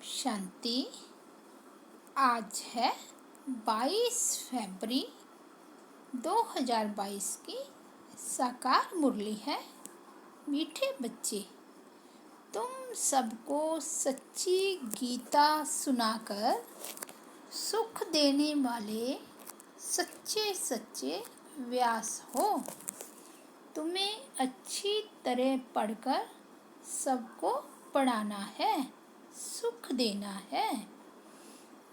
शांति। आज है 22 फरवरी 2022 की साकार मुरली है। मीठे बच्चे, तुम सबको सच्ची गीता सुनाकर सुख देने वाले सच्चे सच्चे व्यास हो। तुम्हें अच्छी तरह पढ़कर सबको पढ़ाना है, सुख देना है।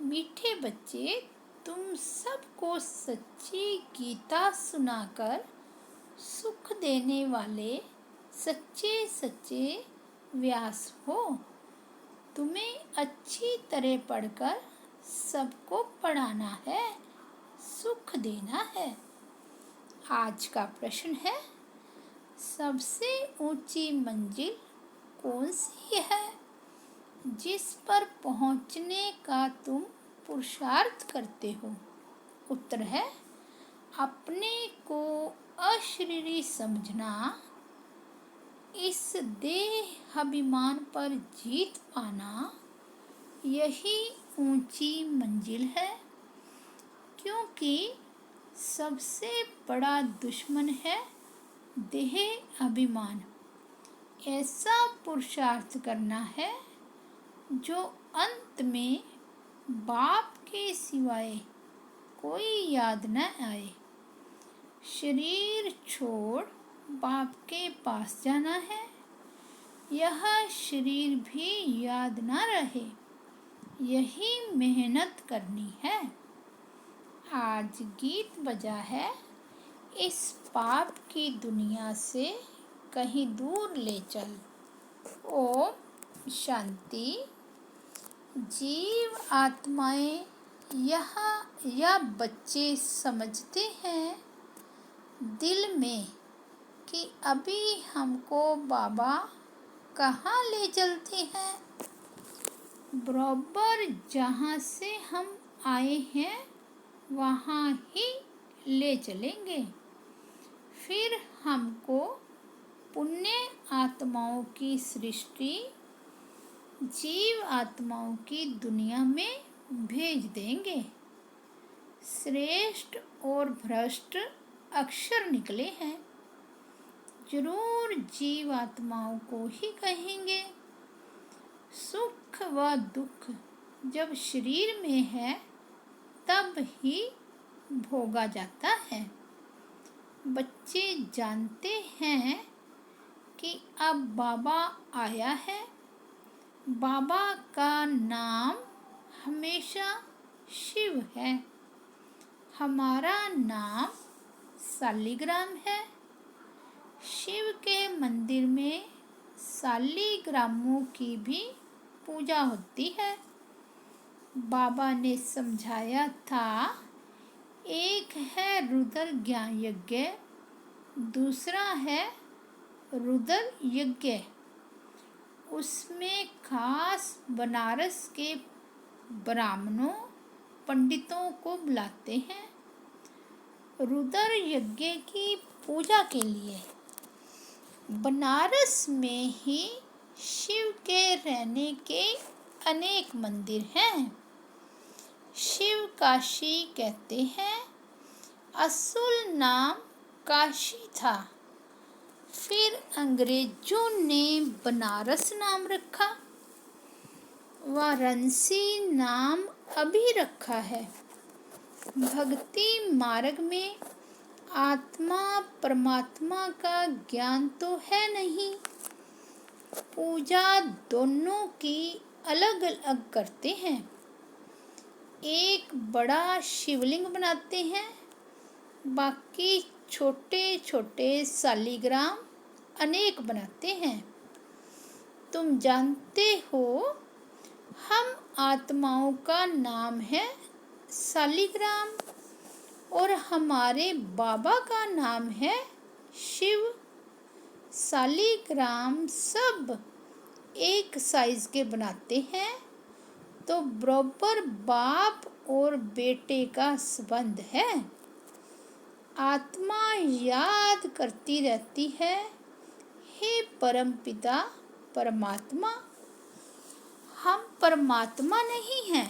मीठे बच्चे, तुम सबको सच्ची गीता सुनाकर सुख देने वाले सच्चे सच्चे व्यास हो। तुम्हें अच्छी तरह पढ़कर सबको पढ़ाना है, सुख देना है। आज का प्रश्न है, सबसे ऊंची मंजिल कौन सी है जिस पर पहुंचने का तुम पुरुषार्थ करते हो? उत्तर है, अपने को अशरीरी समझना, इस देह अभिमान पर जीत पाना, यही ऊंची मंजिल है। क्योंकि सबसे बड़ा दुश्मन है देह अभिमान। ऐसा पुरुषार्थ करना है जो अंत में बाप के सिवाय कोई याद न आए। शरीर छोड़ बाप के पास जाना है, यह शरीर भी याद न रहे, यही मेहनत करनी है। आज गीत बजा है, इस पाप की दुनिया से कहीं दूर ले चल। ओम शांति। जीव आत्माएं यह बच्चे समझते हैं दिल में कि अभी हमको बाबा कहाँ ले चलते हैं। बराबर जहाँ से हम आए हैं वहाँ ही ले चलेंगे। फिर हमको पुण्य आत्माओं की सृष्टि, जीव आत्माओं की दुनिया में भेज देंगे। श्रेष्ठ और भ्रष्ट अक्षर निकले हैं, जरूर जीव आत्माओं को ही कहेंगे। सुख व दुख जब शरीर में है तब ही भोगा जाता है। बच्चे जानते हैं कि अब बाबा आया है। बाबा का नाम हमेशा शिव है। हमारा नाम शालिग्राम है। शिव के मंदिर में शालिग्रामों की भी पूजा होती है। बाबा ने समझाया था, एक है रुद्र ज्ञान यज्ञ, दूसरा है रुद्र यज्ञ। उसमें खास बनारस के ब्राह्मणों पंडितों को बुलाते हैं रुद्र यज्ञ की पूजा के लिए। बनारस में ही शिव के रहने के अनेक मंदिर हैं। शिव काशी कहते हैं। असल नाम काशी था, फिर अंग्रेजों ने बनारस नाम रखा। वाराणसी नाम अभी रखा है। भक्ति मार्ग में आत्मा परमात्मा का ज्ञान तो है नहीं। पूजा दोनों की अलग अलग करते हैं। एक बड़ा शिवलिंग बनाते हैं, बाकी छोटे छोटे शालिग्राम अनेक बनाते हैं। तुम जानते हो, हम आत्माओं का नाम है शालिग्राम और हमारे बाबा का नाम है शिव। शालिग्राम सब एक साइज के बनाते हैं तो बराबर बाप और बेटे का संबंध है। आत्मा याद करती रहती है, हे परमपिता परमात्मा, हम परमात्मा नहीं है,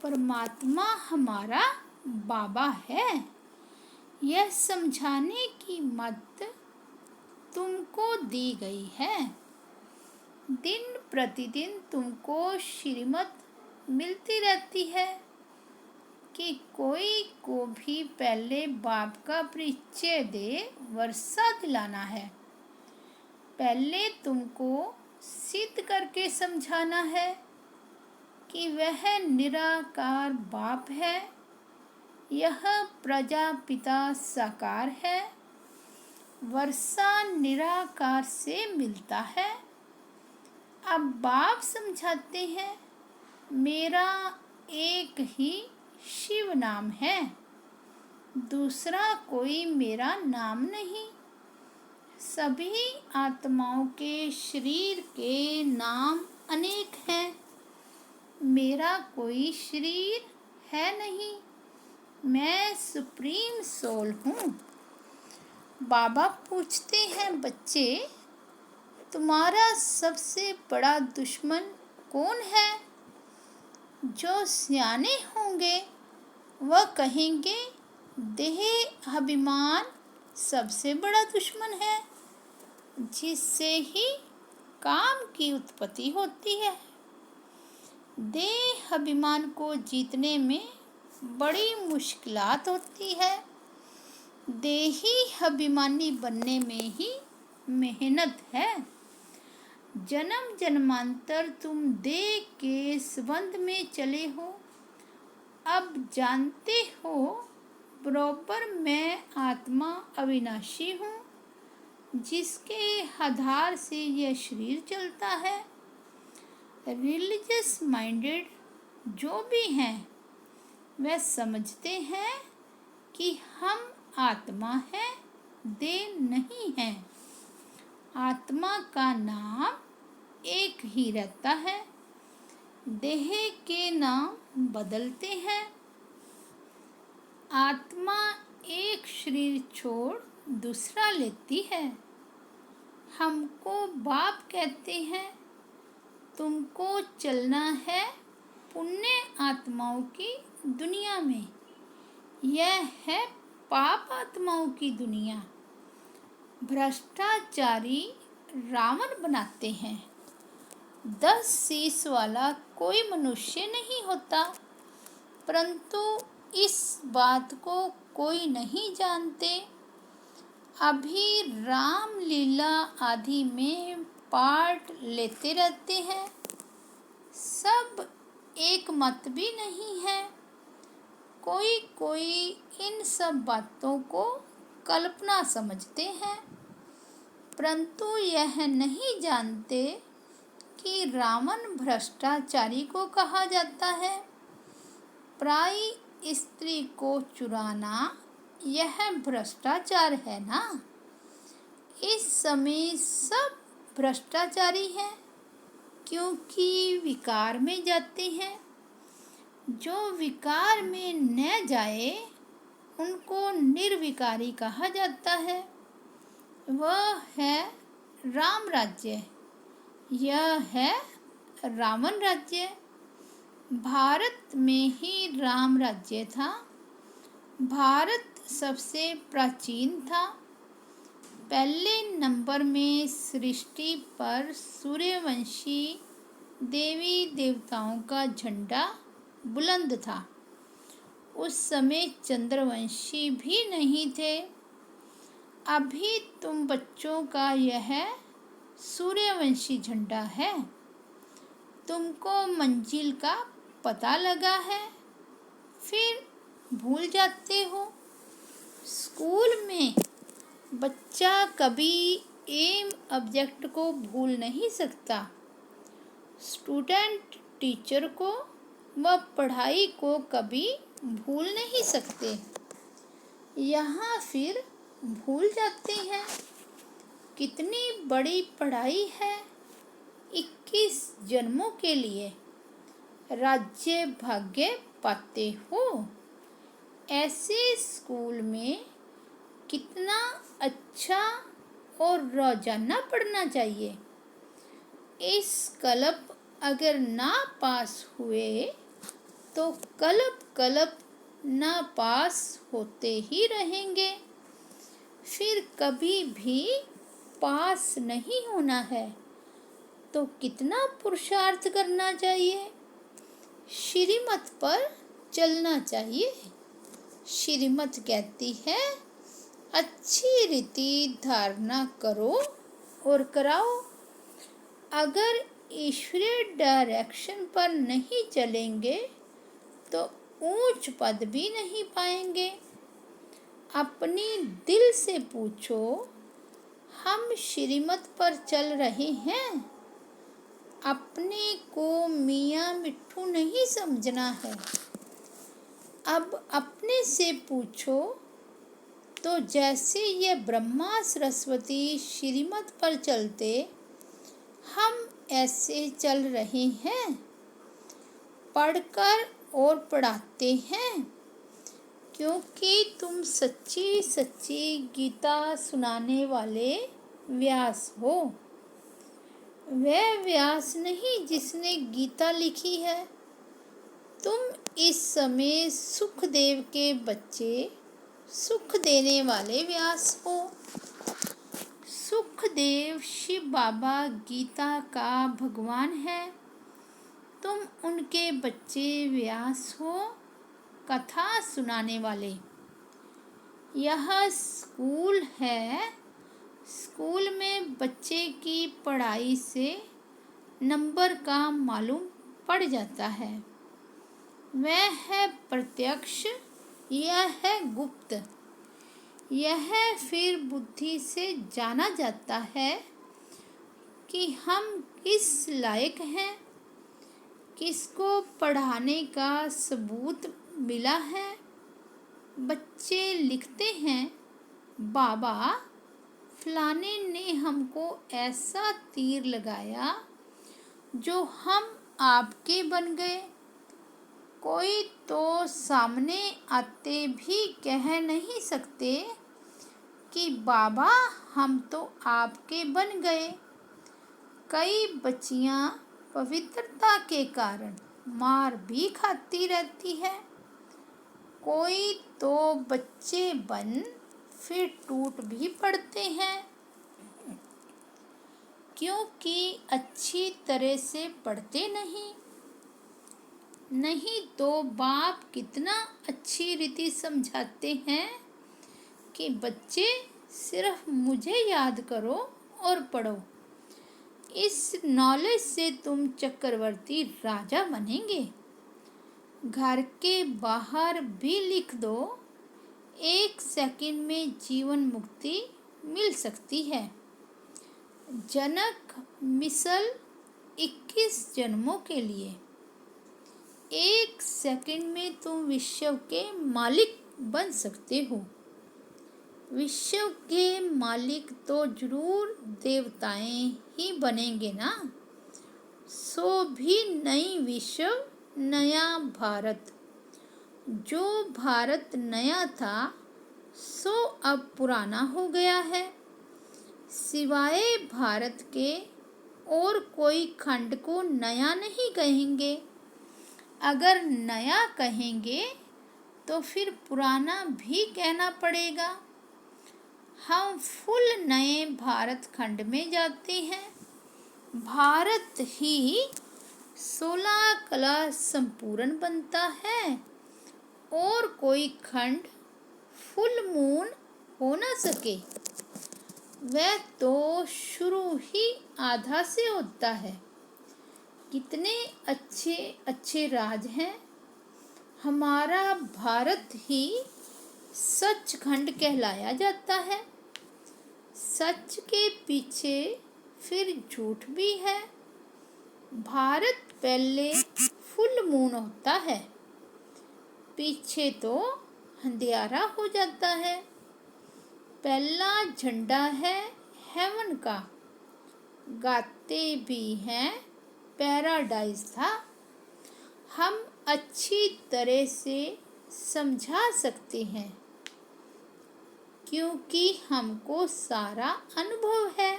परमात्मा हमारा बाबा है। यह समझाने की मत तुमको दी गई है। दिन प्रतिदिन तुमको श्रीमत मिलती रहती है कि कोई को भी पहले बाप का परिचय दे वर्षा दिलाना है। पहले तुमको सिद्ध करके समझाना है कि वह निराकार बाप है, यह प्रजापिता साकार है। वर्षा निराकार से मिलता है। अब बाप समझाते हैं, मेरा एक ही शिव नाम है, दूसरा कोई मेरा नाम नहीं। सभी आत्माओं के शरीर के नाम अनेक हैं, मेरा कोई शरीर है नहीं, मैं सुप्रीम सोल हूँ। बाबा पूछते हैं, बच्चे तुम्हारा सबसे बड़ा दुश्मन कौन है? जो सियाने होंगे वह कहेंगे देह अभिमान सबसे बड़ा दुश्मन है, जिससे ही काम की उत्पत्ति होती है। देह अभिमान को जीतने में बड़ी मुश्किलात होती है। देही अभिमानी बनने में ही मेहनत है। जन्म जन्मांतर तुम देह के संबंध में चले हो। अब जानते हो बराबर मैं आत्मा अविनाशी हूँ, जिसके आधार से यह शरीर चलता है। रिलीजियस माइंडेड जो भी हैं वह समझते हैं कि हम आत्मा हैं, देह नहीं है। आत्मा का नाम एक ही रहता है, देह के नाम बदलते हैं। आत्मा एक शरीर छोड़ दूसरा लेती है। हमको बाप कहते हैं, तुमको चलना है पुण्य आत्माओं की दुनिया में। यह है पाप आत्माओं की दुनिया। भ्रष्टाचारी रावण बनाते हैं। 10 शीश वाला कोई मनुष्य नहीं होता, परंतु इस बात को कोई नहीं जानते। अभी रामलीला आदि में पार्ट लेते रहते हैं। सब एक मत भी नहीं है। कोई कोई इन सब बातों को कल्पना समझते हैं, परंतु यह नहीं जानते कि रावण भ्रष्टाचारी को कहा जाता है। पराई स्त्री को चुराना यह भ्रष्टाचार है ना। इस समय सब भ्रष्टाचारी हैं, क्योंकि विकार में जाते हैं। जो विकार में न जाए उनको निर्विकारी कहा जाता है। वह है राम राज्य, यह है रावण राज्य। भारत में ही राम राज्य था। भारत सबसे प्राचीन था। पहले नंबर में सृष्टि पर सूर्यवंशी देवी देवताओं का झंडा बुलंद था। उस समय चंद्रवंशी भी नहीं थे। अभी तुम बच्चों का यह सूर्यवंशी झंडा है। तुमको मंजिल का पता लगा है, फिर भूल जाते हो। स्कूल में बच्चा कभी एम ऑब्जेक्ट को भूल नहीं सकता। स्टूडेंट टीचर को व पढ़ाई को कभी भूल नहीं सकते। यहाँ फिर भूल जाते हैं। कितनी बड़ी पढ़ाई है 21 जन्मों के लिए। राज्य भाग्य पाते हो। ऐसे स्कूल में कितना अच्छा और रोजाना पढ़ना चाहिए। इस कल्प अगर ना पास हुए तो कल्प कल्प ना पास होते ही रहेंगे। फिर कभी भी पास नहीं होना है तो कितना पुरुषार्थ करना चाहिए, श्रीमत पर चलना चाहिए। श्रीमत कहती है अच्छी रीति धारणा करो और कराओ। अगर ईश्वरीय डायरेक्शन पर नहीं चलेंगे तो ऊंच पद भी नहीं पाएंगे। अपनी दिल से पूछो, हम श्रीमत पर चल रहे हैं? अपने को मियाँ मिट्ठू नहीं समझना है। अब अपने से पूछो, तो जैसे ये ब्रह्मा सरस्वती श्रीमत पर चलते, हम ऐसे चल रहे हैं? पढ़कर और पढ़ाते हैं, क्योंकि तुम सच्ची सच्ची गीता सुनाने वाले व्यास हो। वह व्यास नहीं जिसने गीता लिखी है। तुम इस समय सुखदेव के बच्चे, सुख देने वाले व्यास हो। सुखदेव शिव बाबा गीता का भगवान है। तुम उनके बच्चे व्यास हो, कथा सुनाने वाले। यह स्कूल है। स्कूल में बच्चे की पढ़ाई से नंबर का मालूम पड़ जाता है। वह है प्रत्यक्ष, यह है गुप्त। यह फिर बुद्धि से जाना जाता है कि हम किस लायक हैं। किसको पढ़ाने का सबूत मिला है। बच्चे लिखते हैं, बाबा फलाने ने हमको ऐसा तीर लगाया जो हम आपके बन गए। कोई तो सामने आते भी कह नहीं सकते कि बाबा हम तो आपके बन गए। कई बच्चियां पवित्रता के कारण मार भी खाती रहती है। कोई तो बच्चे बन फिर टूट भी पड़ते हैं, क्योंकि अच्छी तरह से पढ़ते नहीं तो बाप कितना अच्छी रीति समझाते हैं कि बच्चे सिर्फ मुझे याद करो और पढ़ो। इस नॉलेज से तुम चक्रवर्ती राजा बनेंगे। घर के बाहर भी लिख दो, 1 सेकंड में जीवन मुक्ति मिल सकती है। जनक मिसल 21 जन्मों के लिए। 1 सेकंड में तुम विश्व के मालिक बन सकते हो। विश्व के मालिक तो जरूर देवताएं ही बनेंगे ना। सो भी नई विश्व, नया भारत। जो भारत नया था सो अब पुराना हो गया है। सिवाय भारत के और कोई खंड को नया नहीं कहेंगे। अगर नया कहेंगे तो फिर पुराना भी कहना पड़ेगा। हम फुल नए भारत खंड में जाते हैं। भारत ही 16 कला संपूर्ण बनता है और कोई खंड फुल मून हो ना सके। वह तो शुरू ही आधा से होता है। कितने अच्छे अच्छे राज हैं। हमारा भारत ही सचखंड कहलाया जाता है। सच के पीछे फिर झूठ भी है। भारत पहले फुल मून होता है, पीछे तो अंधियारा हो जाता है। पहला झंडा है हेवन का। गाते भी हैं पैराडाइज था। हम अच्छी तरह से समझा सकते हैं, क्योंकि हमको सारा अनुभव है।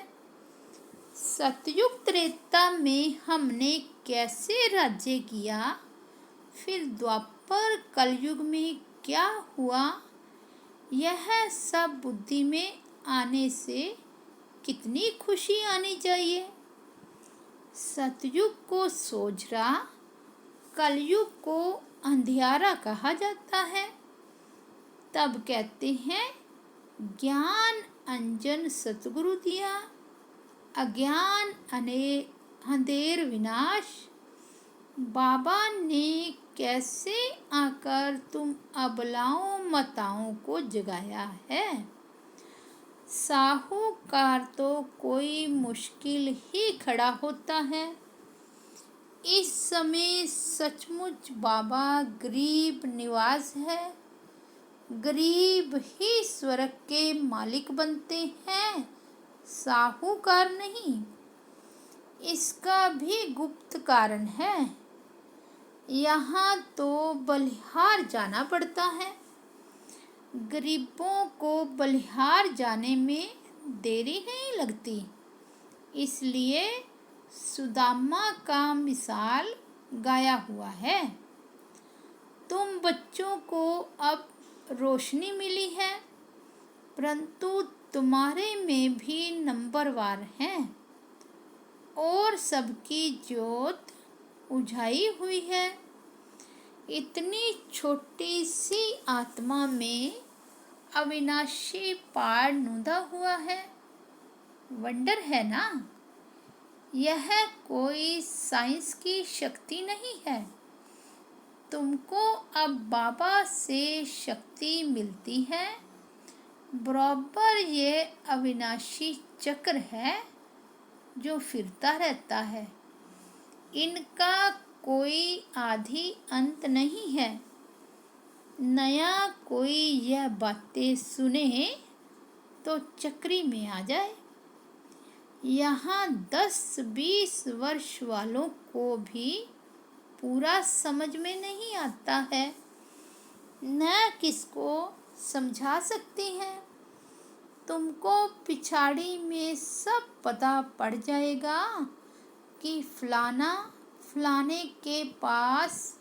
सतयुग त्रेता में हमने कैसे राज्य किया, फिर द्वापर कलयुग में क्या हुआ, यह सब बुद्धि में आने से कितनी खुशी आनी चाहिए। सतयुग को सोझरा, कलयुग को अंधियारा कहा जाता है। तब कहते हैं ज्ञान अंजन सतगुरु दिया, अज्ञान अंधेर विनाश। बाबा ने कैसे आकर तुम अबलाओं मताओं को जगाया है। साहूकार तो कोई मुश्किल ही खड़ा होता है। इस समय सचमुच बाबा गरीब निवाज है। गरीब ही स्वर्ग के मालिक बनते हैं, साहूकार नहीं। इसका भी गुप्त कारण है। यहाँ तो बलिहार जाना पड़ता है। गरीबों को बलिहार जाने में देरी नहीं लगती। इसलिए सुदामा का मिसाल गाया हुआ है। तुम बच्चों को अब रोशनी मिली है, परंतु तुम्हारे में भी नंबरवार हैं और सबकी ज्योत उझाई हुई है। इतनी छोटी सी आत्मा में अविनाशी पार नूंदा हुआ है। वंडर है ना। यह कोई साइंस की शक्ति नहीं है। तुमको अब बाबा से शक्ति मिलती है। बराबर ये अविनाशी चक्र है जो फिरता रहता है। इनका कोई आदि अंत नहीं है। नया कोई यह बातें सुने तो चक्री में आ जाए। यहाँ 10-20 वर्ष वालों को भी पूरा समझ में नहीं आता है, न किसको समझा सकती हैं। तुमको पिछाड़ी में सब पता पड़ जाएगा कि फलाना फलाने के पास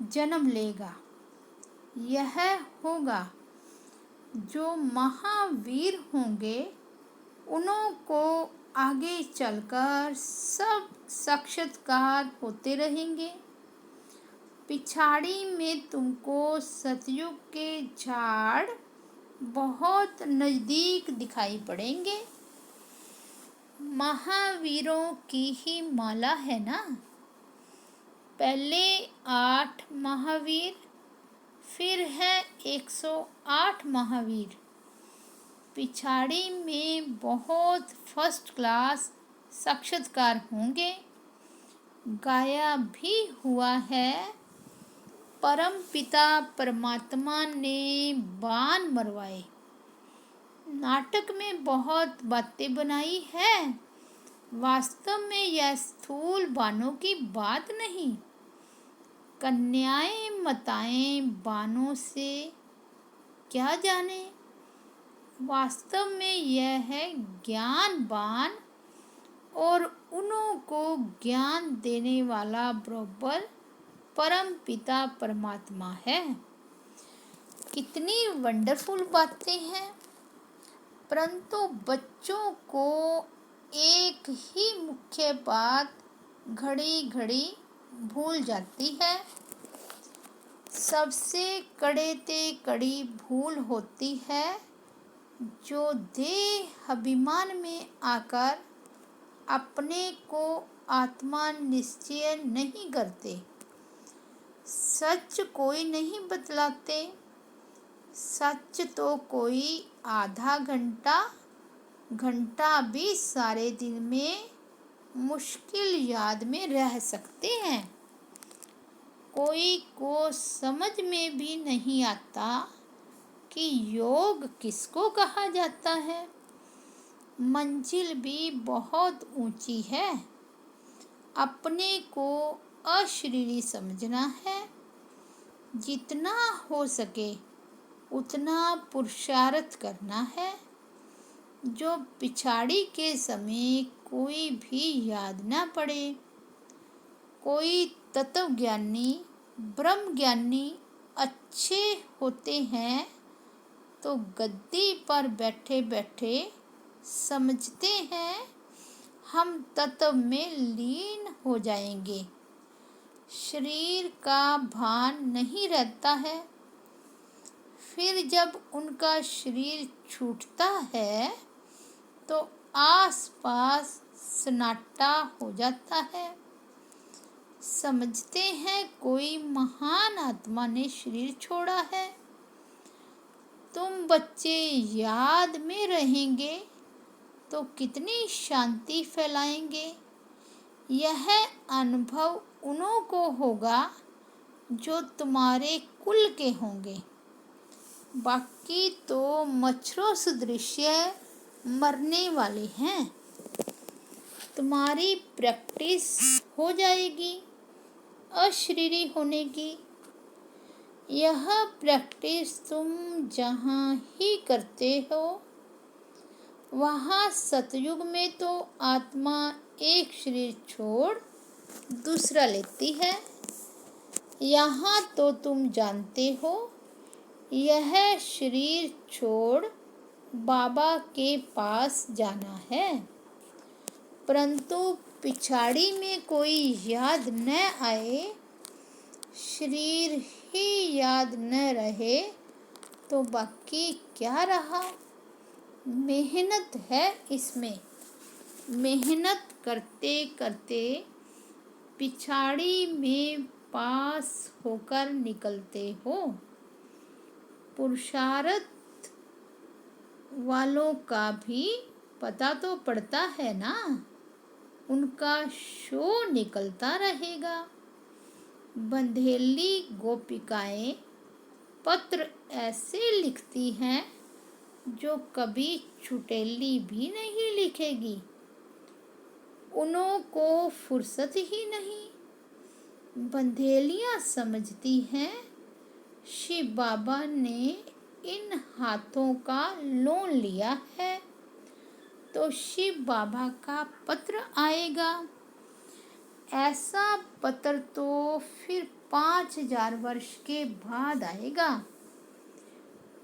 जन्म लेगा। यह होगा। जो महावीर होंगे उन्हों को आगे चलकर सब साक्षात्कार होते रहेंगे। पिछाड़ी में तुमको सतयुग के झाड़ बहुत नज़दीक दिखाई पड़ेंगे। महावीरों की ही माला है ना। पहले 8 महावीर, फिर है 108 महावीर। पिछाड़ी में बहुत फर्स्ट क्लास साक्षात्कार होंगे। गाया भी हुआ है, परम पिता परमात्मा ने बाण मरवाए। नाटक में बहुत बातें बनाई है। वास्तव में यह स्थूल बाणों की बात नहीं। कन्याएं मताएं बाणों से क्या जाने। वास्तव में यह है ज्ञान बाण, और उन्हों को ज्ञान देने वाला बराबर परम पिता परमात्मा है। कितनी वंडरफुल बातें हैं। परंतु बच्चों को एक ही मुख्य बात घड़ी घड़ी भूल जाती है। सबसे कड़े ते कड़ी भूल होती है जो देह अभिमान में आकर अपने को आत्मा निश्चय नहीं करते। सच कोई नहीं बतलाते। सच तो कोई आधा घंटा भी सारे दिन में मुश्किल याद में रह सकते हैं। कोई को समझ में भी नहीं आता कि योग किसको कहा जाता है। मंजिल भी बहुत ऊंची है। अपने को अशरीरी समझना है। जितना हो सके उतना पुरुषार्थ करना है। जो पिछाड़ी के समय कोई भी याद ना पड़े। कोई तत्वज्ञानी ब्रह्म ज्ञानी अच्छे होते हैं तो गद्दी पर बैठे बैठे समझते हैं हम तत्व में लीन हो जाएंगे। शरीर का भान नहीं रहता है। फिर जब उनका शरीर छूटता है तो आसपास सन्नाटा हो जाता है। समझते हैं कोई महान आत्मा ने शरीर छोड़ा है। तुम बच्चे याद में रहेंगे तो कितनी शांति फैलाएंगे। यह अनुभव उन्हों को होगा जो तुम्हारे कुल के होंगे। बाकी तो मच्छरों सदृश मरने वाले हैं। तुम्हारी प्रैक्टिस हो जाएगी अशरीरी होने की। यह प्रैक्टिस तुम जहाँ ही करते हो वहाँ सतयुग में तो आत्मा एक शरीर छोड़ दूसरा लेती है। यहाँ तो तुम जानते हो यह शरीर छोड़ बाबा के पास जाना है। परंतु पिछाड़ी में कोई याद न आए, शरीर ही याद न रहे तो बाकी क्या रहा। मेहनत है इसमें। मेहनत करते करते पिछाड़ी में पास होकर निकलते हो। पुरुषार्थ वालों का भी पता तो पड़ता है ना, उनका शो निकलता रहेगा। बंधेली गोपिकाएं पत्र ऐसे लिखती हैं जो कभी छुटेली भी नहीं लिखेगी। उन्हों को फुर्सत ही नहीं। बंधेलियां समझती हैं शिव बाबा ने इन हाथों का लोन लिया है तो शिव बाबा का पत्र आएगा। ऐसा पत्र तो फिर 5000 वर्ष के बाद आएगा।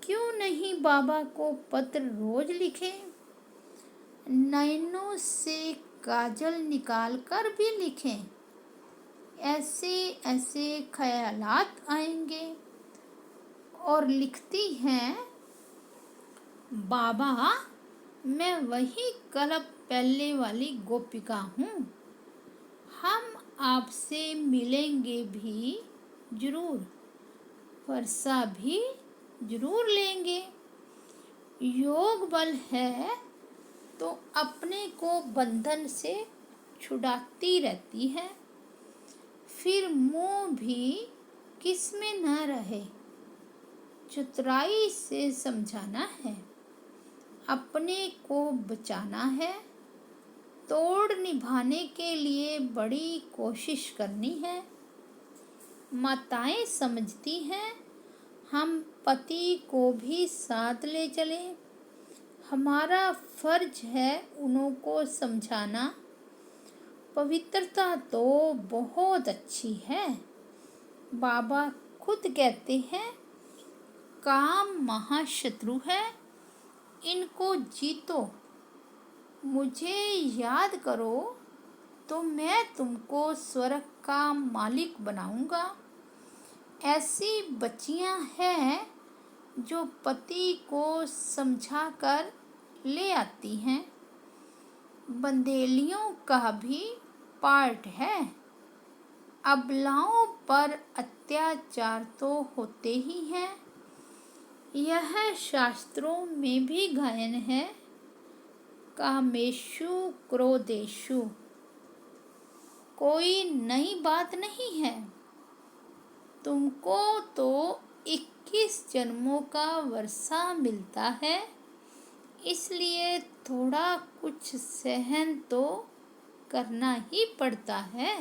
क्यों नहीं बाबा को पत्र रोज लिखे। नैनों से काजल निकाल कर भी लिखें। ऐसे ऐसे ख्यालात आएंगे। और लिखती हैं, बाबा मैं वही कल्प पहले वाली गोपिका हूँ। हम आपसे मिलेंगे भी जरूर, वर्षा भी जरूर लेंगे। योग बल है तो अपने को बंधन से छुड़ाती रहती है। फिर मोह भी किस में न रहे। चतुराई से समझाना है, अपने को बचाना है। तोड़ निभाने के लिए बड़ी कोशिश करनी है। माताएं समझती हैं हम पति को भी साथ ले चले। हमारा फर्ज है उन्हों को समझाना। पवित्रता तो बहुत अच्छी है। बाबा खुद कहते हैं काम महाशत्रु है, इनको जीतो। मुझे याद करो तो मैं तुमको स्वर्ग का मालिक बनाऊंगा। ऐसी बच्चियां हैं जो पति को समझा कर ले आती हैं। बंदेलियों का भी पार्ट है। अबलाओं पर अत्याचार तो होते ही हैं। यह शास्त्रों में भी गायन है, कामेषु क्रोधेषु। कोई नई बात नहीं है। तुमको तो 21 जन्मों का वर्षा मिलता है, इसलिए थोड़ा कुछ सहन तो करना ही पड़ता है।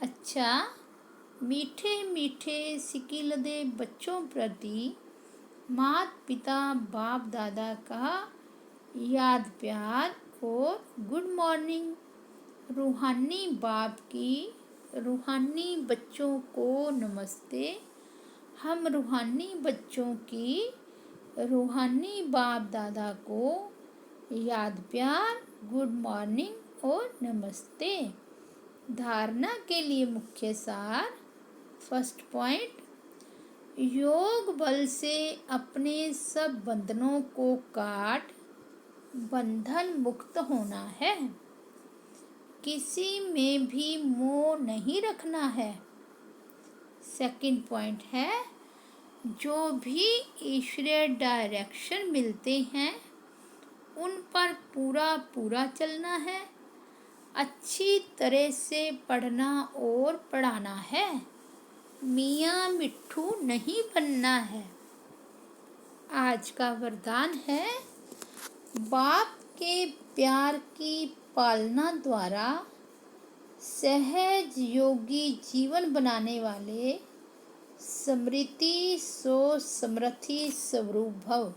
अच्छा, मीठे मीठे सिकिलदे बच्चों प्रति माता पिता बाप दादा का याद प्यार और गुड मॉर्निंग। रूहानी बाप की रूहानी बच्चों को नमस्ते। हम रूहानी बच्चों की रूहानी बाप दादा को याद प्यार, गुड मॉर्निंग और नमस्ते। धारणा के लिए मुख्य सार। फर्स्ट पॉइंट, योग बल से अपने सब बंधनों को काट बंधन मुक्त होना है। किसी में भी मोह नहीं रखना है। सेकंड पॉइंट है, जो भी ईश्वरीय डायरेक्शन मिलते हैं उन पर पूरा पूरा चलना है। अच्छी तरह से पढ़ना और पढ़ाना है। मियाँ मिट्ठू नहीं बनना है। आज का वरदान है, बाप के प्यार की पालना द्वारा सहज योगी जीवन बनाने वाले स्मृति सो समृद्धि स्वरूप भव।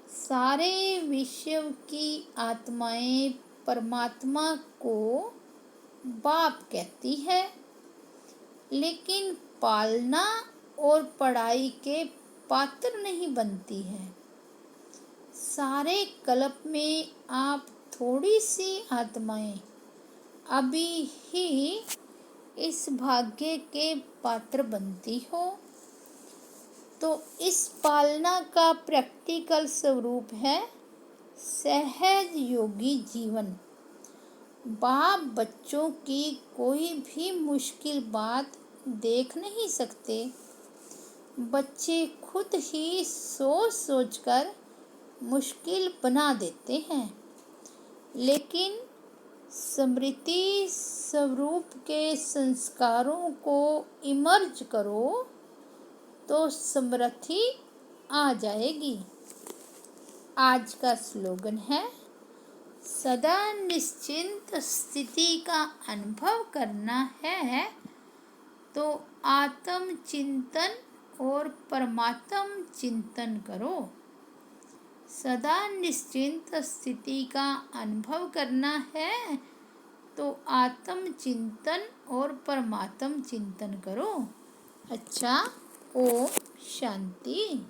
सारे विश्व की आत्माएं परमात्मा को बाप कहती है, लेकिन पालना और पढ़ाई के पात्र नहीं बनती है। सारे कल्प में आप थोड़ी सी आत्माएं अभी ही इस भाग्य के पात्र बनती हो। तो इस पालना का प्रैक्टिकल स्वरूप है सहज योगी जीवन। बाप बच्चों की कोई भी मुश्किल बात देख नहीं सकते। बच्चे खुद ही सोच सोचकर मुश्किल बना देते हैं, लेकिन स्मृति स्वरूप के संस्कारों को इमर्ज करो तो समृद्धि आ जाएगी। आज का स्लोगन है, सदा निश्चिंत स्थिति का अनुभव करना है तो आत्म चिंतन और परमात्म चिंतन करो। सदा निश्चिंत स्थिति का अनुभव करना है तो आत्म चिंतन और परमात्म चिंतन करो। अच्छा, ओम शांति।